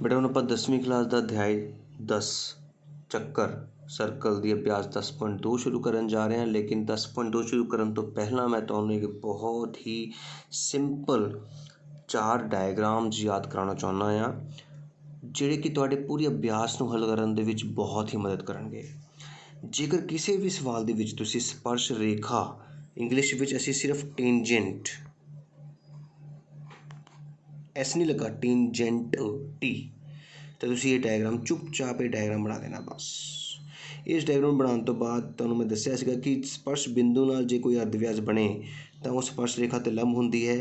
बेटा हुण आपां 10वीं क्लास का अध्याय 10 ਚੱਕਰ सर्कल ਦੀ अभ्यास 10.2 शुरू करन जा रहे हैं। लेकिन 10.2 शुरू करन तो पहला मैं तुहानूं एक बहुत ही सिंपल 4 डायग्राम्स याद कराना चाहुंदा हाँ, ਜਿਹੜੇ कि तुहाडे पूरी अभ्यास ਨੂੰ हल करन दे विच बहुत ही मदद करनगे। जेकर किसी भी सवाल दे विच तुसीं स्पर्श रेखा, इंग्लिश विच असीं सिर्फ टेंजेंट एस नहीं लगा, टेंजेंट टी, तो तुसीं ये डायग्राम चुपचाप ये डायग्राम बना देना बस। इस डायग्राम बनाने तो बाद तुहानूं मैं दस्सिया सीगा कि स्पर्श बिंदु नाल जे कोई अर्धव्यास बने तो वो स्पर्श रेखा ते लंब हुंदी है।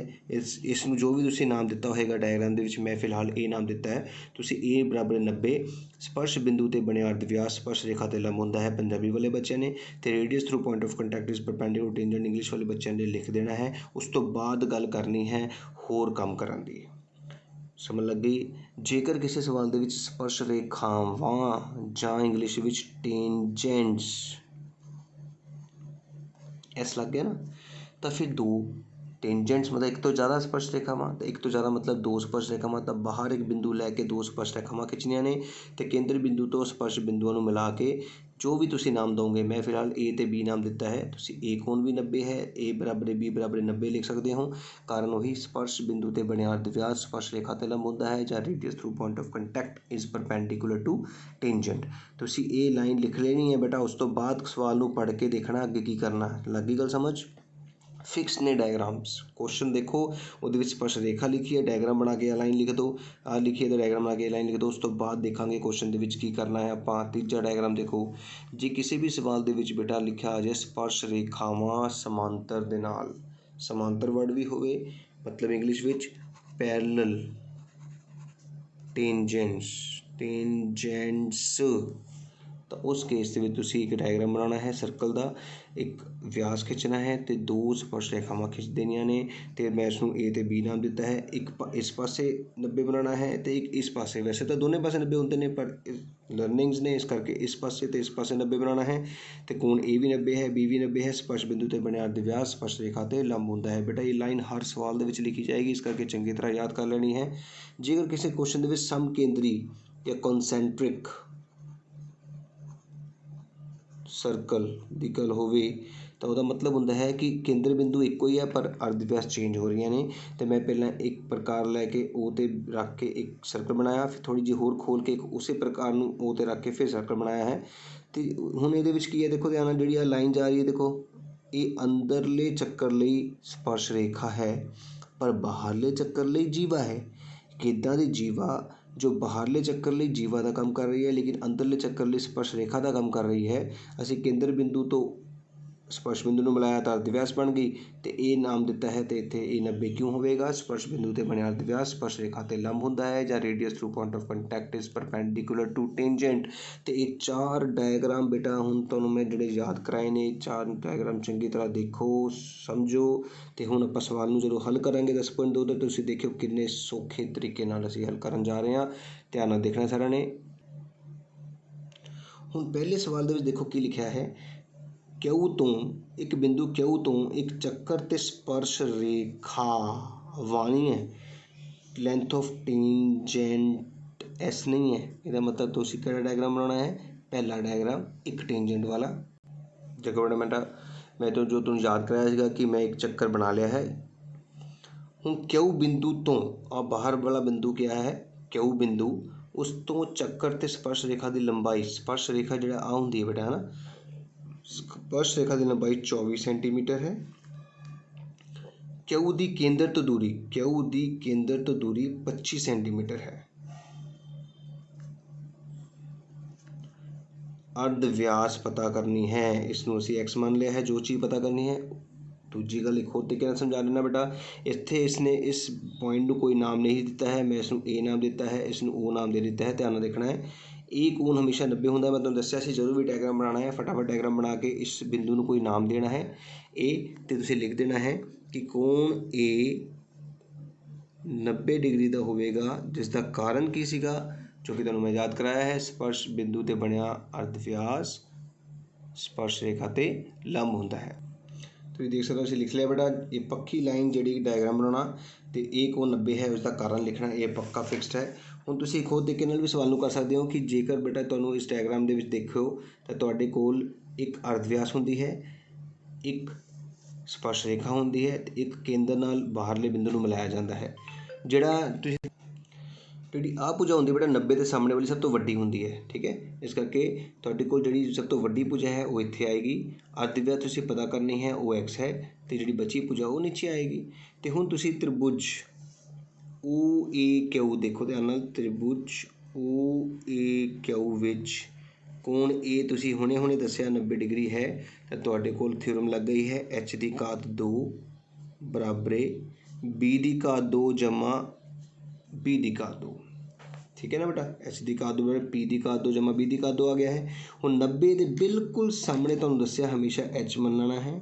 इसनूं जो भी तुसीं नाम दिता होएगा डायग्राम दे विच, मैं फिलहाल ए नाम दिता है, तुसीं ए बराबर 90 स्पर्श बिंदु ते बने अर्धव्यास स्पर्श रेखा ते लंब हुंदा है। पंजाबी वाले बच्चों ने ते radius through point of contact is perpendicular to tangent English वाले बच्चों ने लिख देना है। उस तो बाद गल करनी है होर काम करन दी। समझ लग गई। जेकर किसी सवाल दे विच स्पर्श रेखावां जां इंग्लिश विच टेंजेंट्स एस लग गया ना, तो फिर दो टेंजेंट्स मतलब एक तो ज़्यादा स्पर्श रेखावां तो एक तो ज़्यादा मतलब दो स्पर्श रेखावां, तो बाहर एक बिंदु लैके दो स्पर्श रेखावां खिंचनियां ने ते केंद्र बिंदु तो स्पर्श बिंदुओं नूं मिला के जो भी तुसीं नाम दोगे, मैं फिलहाल ए ते बी नाम दिता है, तुसीं ए कोण भी 90 है, ए बराबर बी बराबर 90 लिख सकते हो। कारण वही स्पर्श बिंदु ते बने अर्धव्यास स्पर्श रेखा ते लंब होंदा है जां radius through point of contact is perpendicular to tangent. तुसीं ए लाइन लिख लेनी है बेटा, उस तो बाद सवाल नूं पढ़ के देखना अगे की करना। लगी गल समझ। फिक्स ने डायग्राम्स क्वेश्चन देखो, वो स्पर्श रेखा लिखी है, डायग्राम बना के लाइन लिख दो, आ लिखी है तो डायग्राम बना के लाइन लिख दो। उस तो बाद देखांगे क्वेश्चन की करना है आपां। तीजा डायग्राम देखो, जे किसी भी सवाल दे विच बेटा लिखा आ जाए स्पर्श रेखावां समांतर दे नाल, समांतर वर्ड भी होवे मतलब इंग्लिश विच पैरेलल टेंजेंट्स, टेंजेंट्स, तो उस केस के तुसीं एक डायग्राम बनाना है सर्कल का, एक व्यास खिंचना है तो दो स्पर्श रेखावां खिंच देनियां ने, तो मैं इसनूं ए ते बी नाम दिता है। एक इस पासे 90 बनाना है तो एक इस पासे, वैसे तो दोनों पासे 90 होंदे ने पर लर्निंग्स ने इस करके इस पासे तो इस पासे 90 बनाना है। तो कोण ए भी 90 है, बी भी 90 है, स्पर्श बिंदु ते बने अर्धव्यास स्पर्श रेखा ते लंब होंदा है। बेटा ये लाइन हर सवाल दे विच लिखी जाएगी, इस करके चंगी तरह याद कर लेनी है। जेकर किसी क्वेश्चन दे विच समकेंद्री या कॉन्सैंट्रिक सर्कल की गल होवे तो वह मतलब होंदा है कि केंद्र बिंदु एको ही है पर अर्धव्यास चेंज हो रही ने। तो मैं पहला एक प्रकार लैके ओ ते रख के एक सर्कल बनाया, फिर थोड़ी जी होर खोल के एक उसी प्रकार नूं ओ ते रख के फिर सर्कल बनाया है। तो हुण इहदे विच की है, देखो ध्यान नाल जिहड़ी लाइन जा रही है, देखो ये अंदरले चक्कर लई स्पर्श रेखा है पर बाहरले चक्कर लई जीवा है। किदां दी जीवा जो बाहरले चक्कर लिए जीवा का काम कर रही है लेकिन अंदरले चक्कर लिए स्पर्श रेखा का काम कर रही है। असी केंद्र बिंदु तो स्पर्श बिंदु नूं मिलाया तो अर्धव्यास बन गई, तो ये नाम दिता है तो इत्थे ए 90 क्यों होवेगा, स्पर्श बिंदु ते बने अर्धव्यास स्पर्श रेखा ते लंब हुंदा है जां radius through point of contact is perpendicular to tangent. तो ये 4 डायग्राम बेटा हुण तुहानूं मैं जिहड़े याद कराए ने, 4 डायग्राम चंगी तरह देखो समझो। तो हुण आपां सवाल नूं जदों हल करांगे 10.2 तो तुसीं देखिओ किन्ने सौखे तरीके नाल असीं हल करन जा रहे हां। ध्यान नाल देखना सारिआं ने। हुण पहले सवाल दे विच देखो की लिखिआ है, क्यू तो एक बिंदु क्यू तो एक चक्कर ते स्पर्श रेखा वाणी है, लेंथ ऑफ टेंजेंट एस नहीं है। इसका मतलब तुसीं किहड़ा डायग्राम बनाना है, पहला डायग्राम एक टेंजेंट वाला। देखो बेटा मैं तो जो तुहानूं याद कराया सीगा कि मैं एक चक्कर बना लिया है। हुण क्यू बिंदु तो आ बाहर वाला बिंदु क्या है, क्यू बिंदु, उस तो चक्कर ते स्पर्श रेखा की लंबाई, स्पर्श रेखा जिहड़ा आ हुंदी है बेटा है ना, स्पर्श रेखा की लंबाई 24 सेंटीमीटर है। क्यू दी केंद्र तो दूरी, क्यू दी केंद्र तो दूरी 25 सेंटीमीटर है। अर्धव्यास पता करनी है, इसनूं असीं एक्स मान लिया है। जो चीज़ पता करनी है, दूजी गल एक होर तरीके नाल समझा देना बेटा। इत्थे इसने इस पॉइंट नूं कोई नाम नहीं दिता है, मैं इसनूं ए नाम दिता है, इसनूं ओ नाम दे दिता है। ध्यान नाल देखना है, ए कोण हमेशा 90 होंदा, मैं तुहानूं दस्सिआ सी जो भी डायग्राम बनाना है फटाफट डायग्राम बना के इस बिंदु नूं कोई नाम देना है ए, तो तुसीं लिख देना है कि कोण ए 90 डिग्री का होवेगा, जिसका कारण की सीगा जो कि तुहानूं मैं याद कराया है, स्पर्श बिंदु ते बनिया अर्धव्यास स्पर्श रेखा ते लंब होंदा है। ਤੁਸੀਂ ਦੇਖ ਸਕਦੇ ਹੋ, ਅਸੀਂ ਲਿਖ ਲਿਆ ਬੇਟਾ ਇਹ ਪੱਕੀ ਲਾਈਨ ਜਿਹੜੀ ਡਾਇਗਰਾਮ ਬਣਾਉਣਾ ਅਤੇ ਇਹ ਕੋਣ 90 ਹੈ ਉਸਦਾ ਕਾਰਨ ਲਿਖਣਾ, ਇਹ ਪੱਕਾ ਫਿਕਸਡ ਹੈ। ਹੁਣ ਤੁਸੀਂ ਇੱਕ ਹੋਰ ਤਰੀਕੇ ਨਾਲ ਵੀ ਸਵਾਲ ਨੂੰ ਕਰ ਸਕਦੇ ਹੋ ਕਿ ਜੇਕਰ ਬੇਟਾ ਤੁਹਾਨੂੰ ਇਸ ਡਾਇਗਰਾਮ ਦੇ ਵਿੱਚ ਦੇਖੋ ਤਾਂ ਤੁਹਾਡੇ ਕੋਲ ਇੱਕ ਅਰਧ ਵਿਆਸ ਹੁੰਦੀ ਹੈ, ਇੱਕ ਸਪਰਸ਼ ਰੇਖਾ ਹੁੰਦੀ ਹੈ ਅਤੇ ਇੱਕ ਕੇਂਦਰ ਨਾਲ ਬਾਹਰਲੇ ਬਿੰਦੂ ਨੂੰ ਮਿਲਾਇਆ ਜਾਂਦਾ ਹੈ। ਜਿਹੜਾ ਤੁਸੀਂ ਜਿਹੜੀ ਆਹ ਭੁਜਾ ਹੁੰਦੀ ਬੇਟਾ 90 ਦੇ ਸਾਹਮਣੇ ਵਾਲੀ ਸਭ ਤੋਂ ਵੱਡੀ ਹੁੰਦੀ ਹੈ, ਠੀਕ ਹੈ। ਇਸ ਕਰਕੇ ਤੁਹਾਡੇ ਕੋਲ ਜਿਹੜੀ ਸਭ ਤੋਂ ਵੱਡੀ ਭੁਜਾ ਹੈ ਉਹ ਇੱਥੇ ਆਏਗੀ, ਅਰਧ ਵਿਆਸ ਤੁਸੀਂ ਪਤਾ ਕਰਨੀ ਹੈ ਉਹ x ਹੈ ਅਤੇ ਜਿਹੜੀ ਬਚੀ ਭੁਜਾ ਉਹ ਨੀਚੇ ਆਏਗੀ। ਅਤੇ ਹੁਣ ਤੁਸੀਂ ਤ੍ਰਿਭੁਜ OAQ ਦੇਖੋ ਧਿਆਨ ਨਾਲ, ਤ੍ਰਿਭੁਜ OAQ ਵਿੱਚ ਕੋਣ A ਤੁਸੀਂ ਹੁਣੇ ਦੱਸਿਆ 90 ਡਿਗਰੀ ਹੈ ਤਾਂ ਤੁਹਾਡੇ ਕੋਲ ਥਿਊਰਮ ਲੱਗ ਗਈ ਹੈ h ਦੀ ਘਾਤ 2 ਬਰਾਬਰੇ b ਦੀ ਘਾਤ 2 ਜਮਾ b ਦੀ ਘਾਤ 2, ਠੀਕ ਹੈ ਨਾ ਬੇਟਾ। h ਦੀ ਘਾਤ 2 ਬਰਾਬਰ p ਦੀ ਘਾਤ 2 ਜਮਾ b ਦੀ ਘਾਤ 2 ਆ ਗਿਆ ਹੈ। ਹੁਣ 90 ਦੇ ਬਿਲਕੁਲ ਸਾਹਮਣੇ ਤੁਹਾਨੂੰ ਦੱਸਿਆ ਹਮੇਸ਼ਾ h ਮੰਨਣਾ ਹੈ,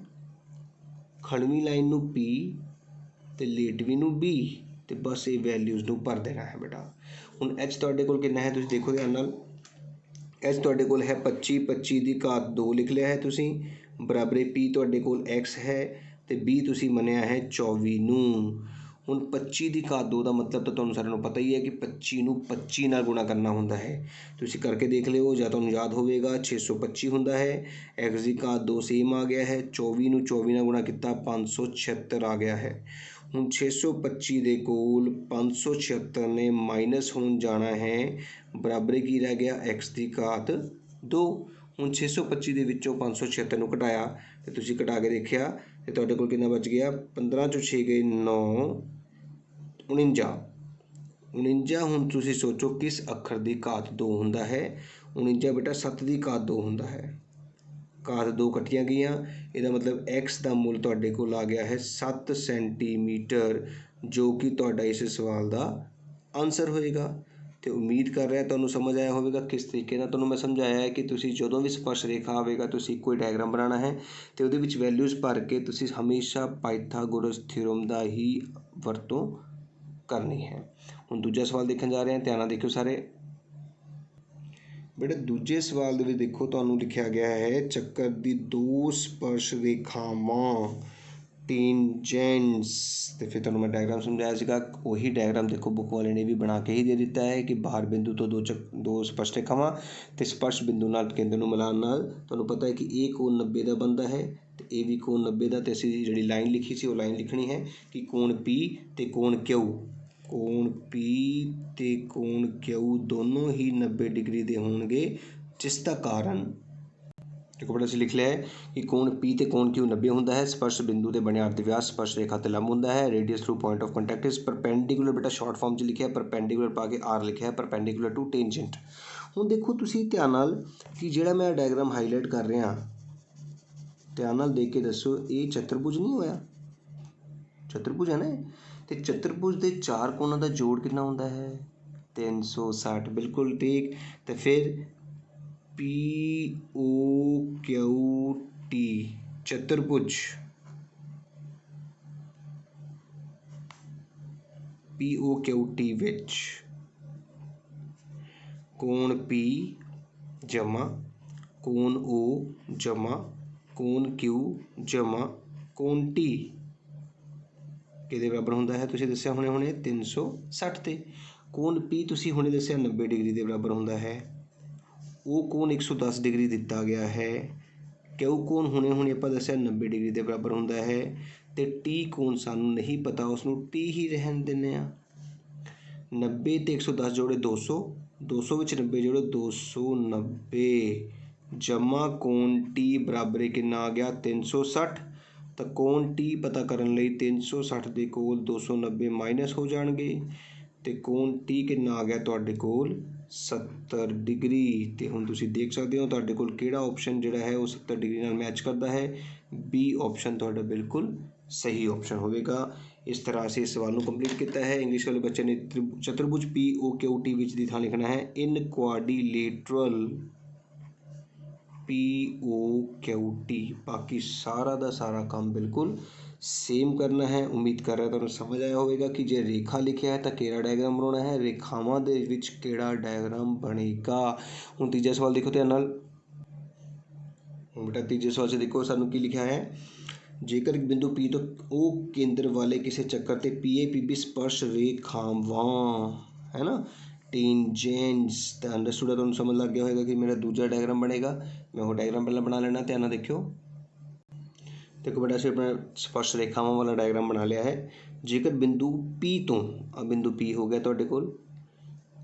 ਖੜਵੀਂ ਲਾਈਨ ਨੂੰ p ਅਤੇ ਲੇਟਵੀਂ ਨੂੰ b, ਅਤੇ ਬਸ ਇਹ ਵੈਲਿਊਜ਼ ਨੂੰ ਭਰ ਦੇਣਾ ਹੈ ਬੇਟਾ। ਹੁਣ h ਤੁਹਾਡੇ ਕੋਲ ਕਿੰਨਾ ਹੈ ਤੁਸੀਂ ਦੇਖੋ ਧਿਆਨ ਨਾਲ, h ਤੁਹਾਡੇ ਕੋਲ ਹੈ 25 ਦੀ ਘਾਤ 2 ਲਿਖ ਲਿਆ ਹੈ ਤੁਸੀਂ, ਬਰਾਬਰੇ p ਤੁਹਾਡੇ ਕੋਲ x ਹੈ ਅਤੇ b ਤੁਸੀਂ ਮੰਨਿਆ ਹੈ 24 ਨੂੰ। ਹੁਣ 25 ਦੀ ਘਾਤ 2 ਦਾ ਮਤਲਬ ਤਾਂ ਤੁਹਾਨੂੰ ਸਾਰਿਆਂ ਨੂੰ ਪਤਾ ਹੀ ਹੈ ਕਿ 25 ਨੂੰ 25 ਨਾਲ ਗੁਣਾ ਕਰਨਾ ਹੁੰਦਾ ਹੈ। ਤੁਸੀਂ ਕਰਕੇ ਦੇਖ ਲਿਓ, ਜਾਂ ਤੁਹਾਨੂੰ ਯਾਦ ਹੋਵੇਗਾ 625 ਹੁੰਦਾ ਹੈ, x ਦੀ ਘਾਤ 2 ਸੇਮ ਆ ਗਿਆ ਹੈ, 24 ਨੂੰ 24 ਨਾਲ ਗੁਣਾ ਕੀਤਾ 576 ਆ ਗਿਆ ਹੈ। ਹੁਣ 625 ਦੇ ਕੋਲ 576 ਨੇ ਮਾਈਨਸ ਹੋਣ ਜਾਣਾ ਹੈ, ਬਰਾਬਰ ਕੀ ਰਹਿ ਗਿਆ x ਦੀ ਘਾਤ 2। ਹੁਣ 625 ਦੇ ਵਿੱਚੋਂ 576 ਨੂੰ ਘਟਾਇਆ ਅਤੇ ਤੁਸੀਂ ਘਟਾ ਕੇ ਦੇਖਿਆ ਅਤੇ ਤੁਹਾਡੇ ਕੋਲ ਕਿੰਨਾ ਬਚ ਗਿਆ, 15 ਚੋਂ 6 ਗਏ 9, 49। ਹੁਣ ਤੁਸੀਂ ਸੋਚੋ ਕਿਸ ਅੱਖਰ ਦੀ ਘਾਤ 2 ਹੁੰਦਾ ਹੈ। 49 ਬੇਟਾ 7 ਦੀ ਘਾਤ 2 ਹੁੰਦਾ ਹੈ, ਘਾਤ 2 ਕੱਟੀਆਂ ਗਈਆਂ, ਇਹਦਾ ਮਤਲਬ x ਦਾ ਮੁੱਲ ਤੁਹਾਡੇ ਕੋਲ ਆ ਗਿਆ ਹੈ 7 ਸੈਂਟੀਮੀਟਰ, ਜੋ ਕਿ ਤੁਹਾਡਾ ਇਸ ਸਵਾਲ ਦਾ ਆਨਸਰ ਹੋਏਗਾ। ਅਤੇ ਉਮੀਦ ਕਰ ਰਿਹਾ ਤੁਹਾਨੂੰ ਸਮਝ ਆਇਆ ਹੋਵੇਗਾ ਕਿਸ ਤਰੀਕੇ ਨਾਲ ਤੁਹਾਨੂੰ ਮੈਂ ਸਮਝਾਇਆ ਹੈ ਕਿ ਤੁਸੀਂ ਜਦੋਂ ਵੀ ਸਪਰਸ਼ ਰੇਖਾ ਆਵੇਗਾ ਤੁਸੀਂ ਕੋਈ ਡਾਇਗਰਾਮ ਬਣਾਉਣਾ ਹੈ ਅਤੇ ਉਹਦੇ ਵਿੱਚ ਵੈਲਿਊਜ਼ ਭਰ ਕੇ ਤੁਸੀਂ ਹਮੇਸ਼ਾ ਪਾਇਥਾਗੋਰਸ ਥਿਊਰਮ ਦਾ ਹੀ ਵਰਤੋਂ ਕਰਨੀ ਹੈ। ਹੁਣ ਦੂਜਾ ਸਵਾਲ ਦੇਖਣ ਜਾ ਰਹੇ ਹਾਂ, ਧਿਆਨ ਨਾਲ ਦੇਖਿਓ ਸਾਰੇ ਬੇਟਾ। ਦੂਜੇ ਸਵਾਲ ਦੇ ਵਿੱਚ ਦੇਖੋ ਤੁਹਾਨੂੰ ਲਿਖਿਆ ਗਿਆ ਹੈ ਚੱਕਰ ਦੀ 2 ਸਪਰਸ਼ ਰੇਖਾਵਾਂ ਟੇਂਜੈਂਟਸ, ਅਤੇ ਫਿਰ ਤੁਹਾਨੂੰ ਮੈਂ ਡਾਇਗਰਾਮ ਸਮਝਾਇਆ ਸੀਗਾ, ਉਹੀ ਡਾਇਗਰਾਮ ਦੇਖੋ ਬੁੱਕ ਵਾਲੇ ਨੇ ਵੀ ਬਣਾ ਕੇ ਹੀ ਦੇ ਦਿੱਤਾ ਹੈ ਕਿ ਬਾਹਰ ਬਿੰਦੂ ਤੋਂ ਦੋ ਸਪਰਸ਼ ਰੇਖਾਵਾਂ ਅਤੇ ਸਪਰਸ਼ ਬਿੰਦੂ ਨਾਲ ਕੇਂਦਰ ਨੂੰ ਮਿਲਾਉਣ ਨਾਲ ਤੁਹਾਨੂੰ ਪਤਾ ਹੈ ਕਿ ਇਹ ਕੋਣ 90 ਦਾ ਬਣਦਾ ਹੈ ਅਤੇ ਇਹ ਵੀ ਕੋਣ 90 ਦਾ, ਅਤੇ ਅਸੀਂ ਜਿਹੜੀ ਲਾਈਨ ਲਿਖੀ ਸੀ ਉਹ ਲਾਈਨ ਲਿਖਣੀ ਹੈ ਕਿ ਕੋਣ P ਅਤੇ ਕੋਣ Q, ਕੋਣ P ਅਤੇ ਕੋਣ Q ਦੋਨੋਂ ਹੀ 90 ਡਿਗਰੀ ਦੇ ਹੋਣਗੇ, ਜਿਸ ਦਾ ਕਾਰਨ ਦੇਖੋ ਬੇਟਾ ਅਸੀਂ ਲਿਖ ਲਿਆ ਹੈ ਕਿ ਕੋਣ P ਅਤੇ ਕੋਣ Q 90 ਹੁੰਦਾ ਹੈ, ਸਪਰਸ਼ ਬਿੰਦੂ ਤੇ ਬਣਿਆ ਅਰਧ ਵਿਆਸ ਸਪਰਸ਼ ਰੇਖਾ 'ਤੇ ਲੰਬ ਹੁੰਦਾ ਹੈ, radius through point of contact is perpendicular, ਬੇਟਾ ਸ਼ਾਰਟ ਫਾਰਮ 'ਚ ਲਿਖਿਆ ਪਰਪੈਂਡੀਕੂਲਰ ਪਾ ਕੇ R ਲਿਖਿਆ ਪਰਪੈਂਡੀਕੂਲਰ ਟੂ ਟੇਂਜੈਂਟ। ਹੁਣ ਦੇਖੋ ਤੁਸੀਂ ਧਿਆਨ ਨਾਲ ਕਿ ਜਿਹੜਾ ਮੈਂ ਡਾਇਗਰਾਮ ਹਾਈਲਾਈਟ ਕਰ ਰਿਹਾ, ਧਿਆਨ ਨਾਲ ਦੇਖ ਕੇ ਦੱਸੋ, ਇਹ ਚਤੁਰਭੁਜ ਨਹੀਂ ਹੋਇਆ, ਚਤੁਰਭੁਜ ਹੈ ਨਾ, ਅਤੇ ਚਤੁਰਭੁਜ ਦੇ 4 ਕੋਣਾਂ ਦਾ ਜੋੜ ਕਿੰਨਾ ਹੁੰਦਾ ਹੈ 360, ਬਿਲਕੁਲ ਠੀਕ। ਅਤੇ ਫਿਰ POQT ਚਤੁਰਭੁਜ, POQT ਵਿੱਚ ਕੋਣ P ਜਮਾ ਕੋਣ O ਜਮਾ ਕੋਣ Q ਜਮਾ ਕੋਣ T ਕਿਹਦੇ ਬਰਾਬਰ ਹੁੰਦਾ ਹੈ, ਤੁਸੀਂ ਦੱਸਿਆ ਹੁਣੇ 360 'ਤੇ। ਕੋਣ P ਤੁਸੀਂ ਹੁਣੇ ਦੱਸਿਆ 90 ਡਿਗਰੀ ਦੇ ਬਰਾਬਰ ਹੁੰਦਾ ਹੈ, ਉਹ ਕੋਣ 110 ਡਿਗਰੀ ਦਿੱਤਾ ਗਿਆ ਹੈ, Q ਕੋਣ ਹੁਣੇ ਆਪਾਂ ਦੱਸਿਆ 90 ਡਿਗਰੀ ਦੇ ਬਰਾਬਰ ਹੁੰਦਾ ਹੈ, ਅਤੇ T ਕੋਣ ਸਾਨੂੰ ਨਹੀਂ ਪਤਾ, ਉਸਨੂੰ T ਹੀ ਰਹਿਣ ਦਿੰਦੇ ਹਾਂ। 90 ਅਤੇ 110 ਜੋੜੇ 200, 200 ਵਿੱਚ 90 ਜੋੜੇ 290 ਜਮਾ ਕੋਣ T ਬਰਾਬਰ ਕਿੰਨਾ ਆ ਗਿਆ 360। ਤਾਂ ਕੋਣ T ਪਤਾ ਕਰਨ ਲਈ 360 ਦੇ ਕੋਲ 290 ਮਾਈਨਸ ਹੋ ਜਾਣਗੇ, ਅਤੇ ਕੋਣ T ਕਿੰਨਾ ਆ ਗਿਆ ਤੁਹਾਡੇ ਕੋਲ 70 ਡਿਗਰੀ। ਅਤੇ ਹੁਣ ਤੁਸੀਂ ਦੇਖ ਸਕਦੇ ਹੋ ਤੁਹਾਡੇ ਕੋਲ ਕਿਹੜਾ ਆਪਸ਼ਨ ਜਿਹੜਾ ਹੈ ਉਹ 70 ਡਿਗਰੀ ਨਾਲ ਮੈਚ ਕਰਦਾ ਹੈ, B ਆਪਸ਼ਨ ਤੁਹਾਡਾ ਬਿਲਕੁਲ ਸਹੀ ਆਪਸ਼ਨ ਹੋਵੇਗਾ। ਇਸ ਤਰ੍ਹਾਂ ਅਸੀਂ ਇਸ ਸਵਾਲ ਨੂੰ ਕੰਪਲੀਟ ਕੀਤਾ ਹੈ। ਇੰਗਲਿਸ਼ ਵਾਲੇ ਬੱਚੇ ਨੇ ਚਤੁਰਭੁਜ POQT ਵਿੱਚ ਦੀ ਥਾਂ ਲਿਖਣਾ ਹੈ ਇਨ ਕੁਆਡੀਲੇਟਰਲ POQT, ਬਾਕੀ ਸਾਰਾ ਦਾ ਸਾਰਾ ਕੰਮ ਬਿਲਕੁਲ ਸੇਮ ਕਰਨਾ ਹੈ। ਉਮੀਦ ਕਰ ਰਿਹਾ ਤੁਹਾਨੂੰ ਸਮਝ ਆਇਆ ਹੋਵੇਗਾ ਕਿ ਜੇ ਰੇਖਾ ਲਿਖਿਆ ਹੈ ਤਾਂ ਕਿਹੜਾ ਡਾਇਗਰਾਮ ਬਣਾਉਣਾ ਹੈ, ਰੇਖਾਵਾਂ ਦੇ ਵਿੱਚ ਕਿਹੜਾ ਡਾਇਗਰਾਮ ਬਣੇਗਾ। ਹੁਣ ਤੀਜਾ ਸਵਾਲ ਦੇਖੋ ਧਿਆਨ ਨਾਲ। ਹੁਣ ਬੇਟਾ ਤੀਜੇ ਸਵਾਲ 'ਚ ਦੇਖੋ ਸਾਨੂੰ ਕੀ ਲਿਖਿਆ ਹੈ, ਜੇਕਰ ਇੱਕ ਬਿੰਦੂ P ਤੋਂ ਉਹ ਕੇਂਦਰ ਵਾਲੇ ਕਿਸੇ ਚੱਕਰ ਤੇ PAPB ਸਪਰਸ਼ ਰੇਖਾਵਾਂ ਹੈ ਨਾ टेंजेंट्स तो अंडरस्टूड है तुहानूं समझ लग गया होगा कि मेरा दूजा डायग्राम बनेगा। मैं वो डायग्राम पहले बना लेना, ध्यान नाल देखियो। देखो बेटा असीं अपना स्पर्श रेखावां वाला डायग्राम बना लिया है। जेकर बिंदु P तो बिंदु P हो गया तुहाडे कोल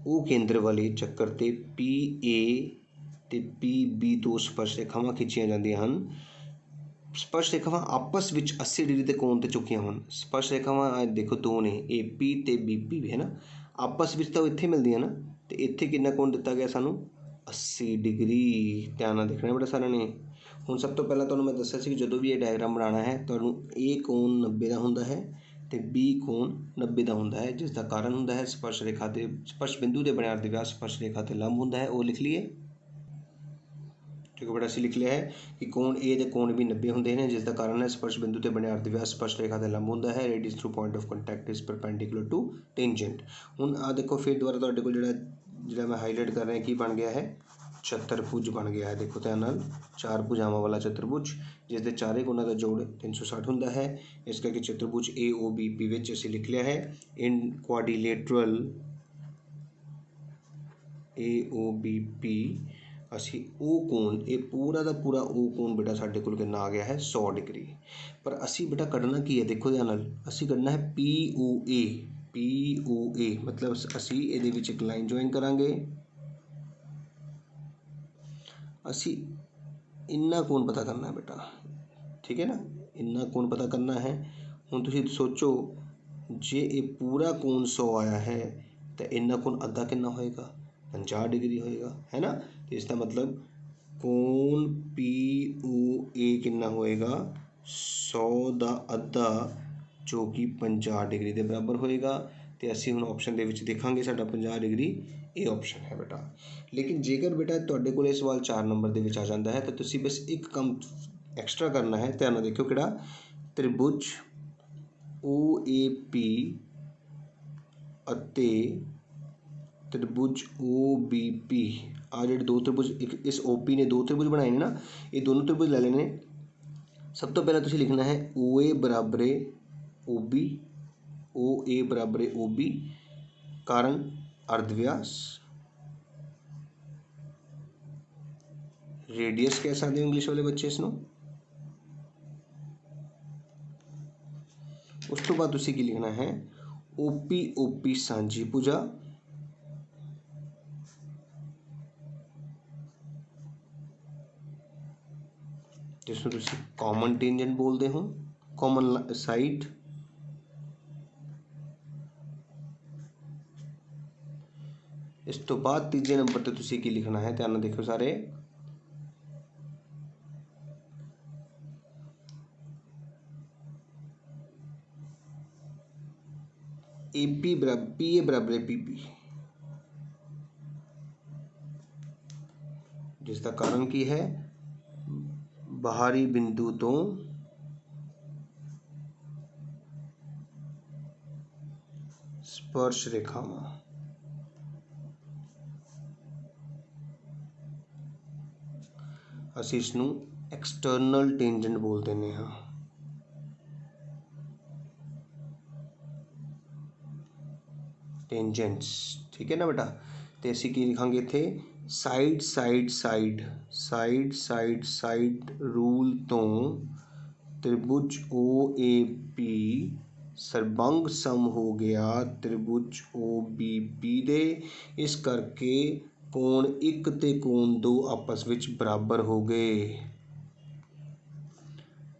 ਉਹ ਕੇਂਦਰ ਵਾਲੇ ਚੱਕਰ ਤੇ PA ਤੇ PB ਤੋਂ ਸਪਰਸ਼ ਰੇਖਾਵਾਂ ਖਿੱਚੀਆਂ ਜਾਂਦੀਆਂ ਹਨ। ਸਪਰਸ਼ ਰੇਖਾਵਾਂ ਆਪਸ ਵਿੱਚ 80 ਡਿਗਰੀ ਦੇ ਕੋਣ ਤੇ ਝੁਕੀਆਂ ਹਨ। ਸਪਰਸ਼ ਰੇਖਾਵਾਂ ਦੇਖੋ ਦੋ ਨੇ AP ਤੇ BP ਵੀ ਹੈ ਨਾ, ਆਪਸ ਵਿੱਚ ਤਾਂ ਉਹ ਇੱਥੇ ਮਿਲਦੀਆਂ ਨਾ, ਤੇ ਇੱਥੇ ਕਿੰਨਾ ਕੋਣ ਦਿੱਤਾ ਗਿਆ ਸਾਨੂੰ 80 ਡਿਗਰੀ। ਧਿਆਨ ਨਾਲ ਦੇਖਣਾ ਬੇਟਾ ਸਾਰਿਆਂ ਨੇ। ਹੁਣ ਸਭ ਤੋਂ ਪਹਿਲਾਂ ਤੁਹਾਨੂੰ ਮੈਂ ਦੱਸਿਆ ਸੀ ਕਿ ਜਦੋਂ ਵੀ ਇਹ ਡਾਇਗਰਾਮ ਬਣਾਉਣਾ ਹੈ ਤੁਹਾਨੂੰ A ਕੋਣ 90 ਦਾ ਹੁੰਦਾ ਹੈ ਤੇ B ਕੋਣ 90 ਦਾ ਹੁੰਦਾ ਹੈ, ਜਿਸ ਦਾ ਕਾਰਨ ਹੁੰਦਾ ਹੈ ਸਪਰਸ਼ ਰੇਖਾ ਤੇ ਸਪਰਸ਼ ਬਿੰਦੂ ਦੇ ਬਣੇ ਅਰਧ ਵਿਆਸ ਸਪਰਸ਼ ਰੇਖਾ ਤੇ ਲੰਬ ਹੁੰਦਾ ਹੈ। ਉਹ ਲਿਖ ਲਈਏ। ठीक है बेटा ਅਸੀਂ लिख लिया है कि कोण A ਦੇ कोण भी 90 ਹੁੰਦੇ ਨੇ, ਜਿਸ ਦਾ ਕਾਰਨ ਹੈ ਸਪਰਸ਼ ਬਿੰਦੂ ਤੇ ਬਣੇ ਅਰਧ ਵਿਆਸ ਸਪਰਸ਼ ਰੇਖਾ ਦੇ ਲੰਬ ਹੁੰਦਾ ਹੈ। Radius through point of contact is perpendicular to tangent. ਹੁਣ ਆ ਦੇਖੋ ਫਿਰ ਦੁਬਾਰਾ ਤੁਹਾਡੇ ਕੋਲ ਜਿਹੜਾ ਮੈਂ ਹਾਈਲਾਈਟ ਕਰ ਰਿਹਾ ਕੀ ਬਣ ਗਿਆ ਹੈ ਚਤੁਰਭੁਜ ਬਣ ਗਿਆ ਹੈ। ਦੇਖੋ ਧਿਆਨ ਨਾਲ ਚਾਰ ਭੁਜਾਵਾਂ ਵਾਲਾ ਚਤੁਰਭੁਜ ਜਿਸ ਦੇ ਚਾਰੇ ਕੋਣਾਂ ਦਾ ਜੋੜ 360 ਹੁੰਦਾ ਹੈ। ਇਸ ਕਰਕੇ ਚਤੁਰਭੁਜ AOBP ਵਿੱਚ ਅਸੀਂ ਲਿਖ ਲਿਆ ਹੈ ਇਨ ਕੁਆਡਰੀਲੇਟਰਲ AOBP ਅਸੀਂ ਉਹ ਕੋਣ ਇਹ ਪੂਰਾ ਦਾ ਪੂਰਾ ਉਹ ਕੋਣ ਬੇਟਾ ਸਾਡੇ ਕੋਲ ਕਿੰਨਾ ਆ ਗਿਆ ਹੈ 100 ਡਿਗਰੀ। ਪਰ ਅਸੀਂ ਬੇਟਾ ਕੱਢਣਾ ਕੀ ਹੈ ਦੇਖੋ ਧਿਆਨ ਨਾਲ, ਅਸੀਂ ਕੱਢਣਾ ਹੈ POA ਮਤਲਬ ਅਸੀਂ ਇਹਦੇ ਵਿੱਚ ਇੱਕ ਲਾਈਨ ਜੁਆਇਨ ਕਰਾਂਗੇ। ਅਸੀਂ ਇੰਨਾ ਕੋਣ ਪਤਾ ਕਰਨਾ ਹੈ ਬੇਟਾ, ਠੀਕ ਹੈ ਨਾ, ਇੰਨਾ ਕੋਣ ਪਤਾ ਕਰਨਾ ਹੈ। ਹੁਣ ਤੁਸੀਂ ਸੋਚੋ ਜੇ ਇਹ ਪੂਰਾ ਕੋਣ 100 ਆਇਆ ਹੈ ਤਾਂ ਇੰਨਾ ਕੋਣ ਅੱਧਾ ਕਿੰਨਾ ਹੋਏਗਾ 50 ਡਿਗਰੀ ਹੋਏਗਾ ਹੈ ਨਾ। तो इसका मतलब कोण POA कितना होएगा 100 ਦਾ ਅੱਧਾ ਜੋ ਕਿ 50 ਡਿਗਰੀ ਦੇ ਬਰਾਬਰ ਹੋਏਗਾ। ਤੇ ਅਸੀਂ ਹੁਣ ਆਪਸ਼ਨ ਦੇ ਵਿੱਚ ਦੇਖਾਂਗੇ ਸਾਡਾ 50 ਡਿਗਰੀ ਇਹ ਆਪਸ਼ਨ ਹੈ ਬੇਟਾ। ਲੇਕਿਨ ਜੇਕਰ ਬੇਟਾ ਤੁਹਾਡੇ ਕੋਲ ਇਹ ਸਵਾਲ 4 ਨੰਬਰ ਦੇ ਵਿੱਚ ਆ ਜਾਂਦਾ ਹੈ ਤਾਂ ਤੁਸੀਂ ਬਸ ਇੱਕ ਕੰਮ ਐਕਸਟਰਾ ਕਰਨਾ ਹੈ। ਧਿਆਨ ਨਾਲ ਦੇਖਿਓ ਕਿਹੜਾ ਤ੍ਰਿਭੁਜ OAP ਅਤੇ त्रिभुज OBP ਆ ਜਿਹੜੇ ਦੋ त्रिभुज ਇੱਕ ਇਸ OP ਨੇ ਦੋ त्रिभुज ਬਣਾਏ ਨੇ ਨਾ, ਇਹ ਦੋਨੋਂ त्रिभुज ਲੈ ਲੈਣੇ ਨੇ। ਸਭ ਤੋਂ ਪਹਿਲਾਂ ਤੁਸੀਂ ਲਿਖਣਾ ਹੈ OA ਬਰਾਬਰ OB, OA ਬਰਾਬਰ OB ਕਾਰਨ ਅਰਧ ਵਿਆਸ ਰੇਡੀਅਸ ਕਹਿ ਸਕਦੇ ਹੋ ਇੰਗਲਿਸ਼ ਵਾਲੇ ਬੱਚੇ ਇਸ ਨੂੰ। ਉਸ ਤੋਂ ਬਾਅਦ ਤੁਸੀਂ ਕੀ ਲਿਖਣਾ ਹੈ OP ਸਾਂਝੀ ਭੁਜਾ जिसमें तुसी कॉमन टेंजेंट बोलते हो कॉमन साइड। इस तो बाद तीजे नंबर ते तुसी की लिखना है, ध्यान देखो सारे PA बराबर PP जिसका कारण की है बाहरी बिंदु तो स्पर्श रेखावां ਅਸੀਂ ਇਸ ਨੂੰ एक्सटर्नल टेंजेंट बोल देने हाँ। टेंजेंट्स ठीक है ना बेटा। तो ਅਸੀਂ ਕੀ ਲਿਖਾਂਗੇ ਇੱਥੇ side side side side side side rule तो त्रिभुज OAP ਸਰਬੰਗ ਸਮ ਹੋ ਗਿਆ त्रिभुज OBP ਦੇ। ਇਸ ਕਰਕੇ ਕੋਣ 1 ਤੇ ਕੋਣ 2 ਆਪਸ ਵਿੱਚ ਬਰਾਬਰ ਹੋ ਗਏ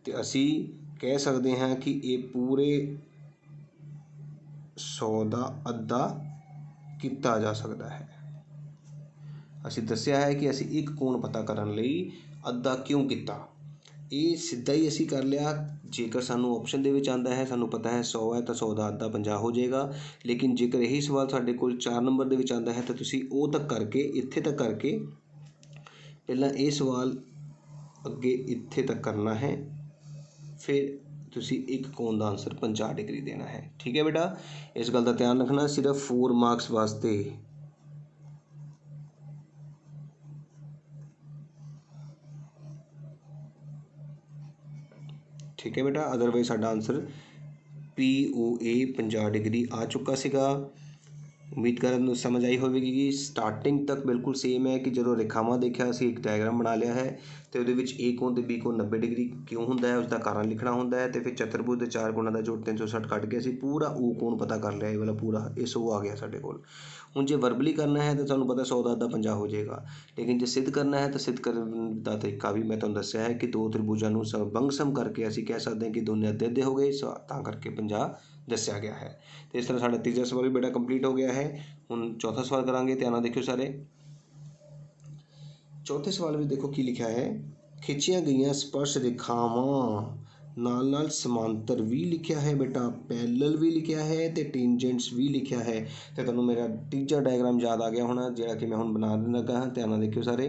ਤੇ ਅਸੀਂ ਕਹਿ ਸਕਦੇ ਹਾਂ ਕਿ ਇਹ ਪੂਰੇ 100 ਦਾ ਅੱਧਾ ਕੀਤਾ ਜਾ ਸਕਦਾ ਹੈ। ਅਸੀਂ ਦੱਸਿਆ ਹੈ ਕਿ ਅਸੀਂ ਇੱਕ ਕੋਣ ਪਤਾ ਕਰਨ ਲਈ ਅੱਧਾ ਕਿਉਂ ਕੀਤਾ। ਇਹ ਸਿੱਧਾ ਹੀ ਅਸੀਂ ਕਰ ਲਿਆ। ਜੇਕਰ ਸਾਨੂੰ ਆਪਸ਼ਨ ਦੇ ਵਿੱਚ ਆਉਂਦਾ ਹੈ ਸਾਨੂੰ ਪਤਾ ਹੈ 100 ਹੈ ਤਾਂ 100 ਦਾ ਅੱਧਾ 50 ਹੋ ਜਾਏਗਾ। ਲੇਕਿਨ ਜੇਕਰ ਇਹੀ ਸਵਾਲ ਸਾਡੇ ਕੋਲ 4 ਨੰਬਰ ਦੇ ਵਿੱਚ ਆਉਂਦਾ ਹੈ ਤਾਂ ਤੁਸੀਂ ਉਹ ਤੱਕ ਕਰਕੇ ਇੱਥੇ ਤੱਕ ਕਰਕੇ ਪਹਿਲਾਂ ਇਹ ਸਵਾਲ ਅੱਗੇ ਇੱਥੇ ਤੱਕ ਕਰਨਾ ਹੈ, ਫਿਰ ਤੁਸੀਂ ਇੱਕ ਕੋਣ ਦਾ ਆਨਸਰ 50 ਡਿਗਰੀ ਦੇਣਾ ਹੈ। ਠੀਕ ਹੈ ਬੇਟਾ, ਇਸ ਗੱਲ ਦਾ ਧਿਆਨ ਰੱਖਣਾ ਸਿਰਫ 4 ਮਾਰਕਸ ਵਾਸਤੇ। ठीक है बेटा। अदरवाइज साडा आंसर POA 50 डिग्री आ चुका सीगा। उम्मीद कर तुहानूं समझ आई होਵੇਗੀ कि स्टार्टिंग तक बिल्कुल सेम है कि जो रेखावां देखिया असीं एक डायग्राम बना लिया है तो उहदे विच ए कोण ते बी कोण 90 डिग्री क्यों हुंदा है उसका कारण लिखना हुंदा है, तो फिर चतुर्भुज के 4 कोणां दा जोड़ 360 कट के असीं पूरा ओ कोण पता कर लिया। ये वाला पूरा इस ओ आ गया साडे कोल। हुण जे वर्बली करना है तो तुहानूं पता 100 10 50 हो जाएगा, लेकिन जे सिद्ध करना है तो सिद्ध करन दा तरीका भी मैं तुहानूं दस्सिया है कि दो त्रिभुजां नूं भंगसम करके असीं कह सकते हैं कि दोने अद्धे अद्धे हो गए, तां करके 50 दस्सिया गया है। तो इस तरह साडा तीजा सवाल भी बेटा कंप्लीट हो गया है। हुण चौथा सवाल करांगे, ध्यान नाल देखियो सारे। चौथे सवाल में देखो की लिखा है, खिंचिया गई स्पर्श रेखावां नाल नाल समांतर भी लिखा है बेटा, पैरेलल भी लिखा है तो टेंजेंट्स भी लिखा है। तो तुहानूं मेरा तीजा डायग्राम याद आ गया होना जिहड़ा कि मैं हुण बना देण लगा हाँ। ध्यान नाल देखियो सारे।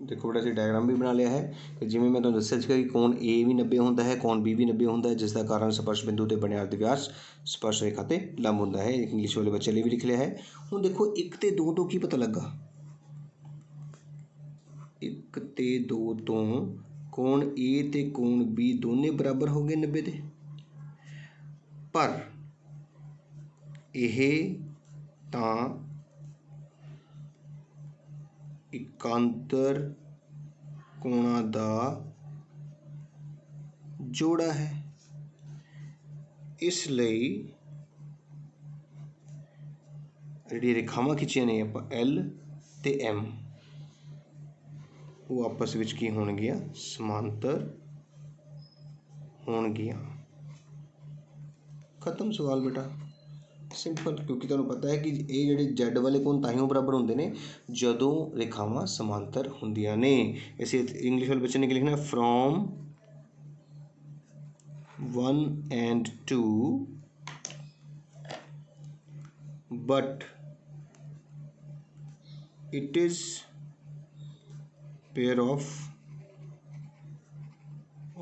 देखो बेटा असीं डायग्राम भी बना लिया है कि जिवें मैं तुहानूं दस्सिया सीगा कि कोण A भी 90 हुंदा है, कोण B भी 90 हुंदा है, जिसका कारण स्पर्श बिंदु ते बने अर्ध व्यास स्पर्श रेखा ते लंब हुंदा है। इंग्लिश वाले बच्चे लिए भी लिख लिया है। हुण देखो 1 ते 2 तो की पता लगा, 1 ते 2 तो कोण A ते कोण B दोने बराबर हो गए 90 दे, पर यह तां इकांतर कोणां दा जोड़ा है, इसलिए जिहड़ी रेखावां खिंचियां ने आपां L ते M वो आपस विच की होणगियां, समांतर होणगियां। खत्म सवाल बेटा, सिंपल। क्योंकि तुहानूं पता है कि ये जिहड़े Z वाले कोण ताहियों बराबर होंदे ने जदों रेखावां समांतर हुंदियां ने। इसे इंग्लिश वाले बच्चे ने लिखना from 1 and 2 but it is pair of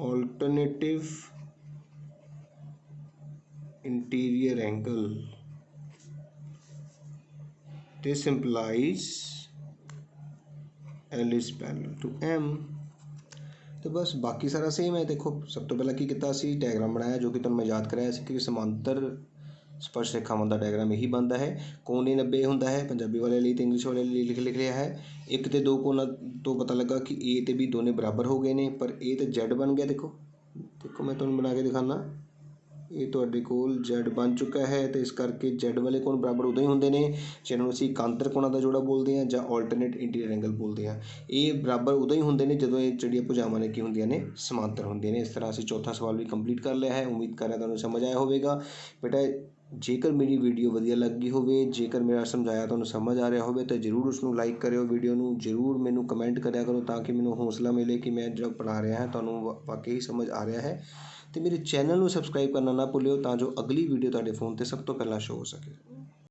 alternative interior angle. This implies L is parallel to M। तो बस बाकी सारा सेम है। देखो सब तो पहला की किया सी डायग्राम बनाया जो कि तुहानूं मैं याद कराया सी कि समांतर स्पर्श रेखावां दा डायग्राम यही बनता है। कोण A 90 हुंदा है पंजाबी वाले लिए तो इंग्लिश वाले लिए लिख लिया है। 1 ते 2 कोणां तो पता लगा कि A ते B दोने बराबर हो गए ने, पर A ते Z बन गया। देखो देखो मैं तुहानूं बना के दिखाना, ये तुहाडे कोल Z बन चुका है। तो इस करके Z वाले कोण बराबर उदों ही हुंदे ने जिन्हां नूं असीं इकांतर कोणां दा जोड़ा बोलते हैं जां ऑल्टरनेट इंटीरियर एंगल बोलते हैं। ये बराबर उदों ही हुंदे ने जदों ये जिहड़ियां भुजावां ने की हुंदियां ने समांतर हुंदियां ने। इस तरह असीं चौथा सवाल भी कंप्लीट कर लिया है। उम्मीद कर रहा तुहानूं समझ आया होवेगा बेटा। जेकर मेरी वीडियो वधिया लगी होवे, जेकर मेरा समझाया तुहानूं समझ आ रहा होवे तो जरूर उसनूं लाइक करियो, वीडियो नूं जरूर मैनूं कमेंट करिया करो ताकि मैनूं हौसला मिले कि मैं जो पढ़ा रहा है तुहानूं वाकई समझ आ रहा है। तो मेरे चैनल नूं सबसक्राइब करना ना भुल्लियो तां जो अगली वीडियो तुहाडे फोन ते सब तो पहला शो हो सके।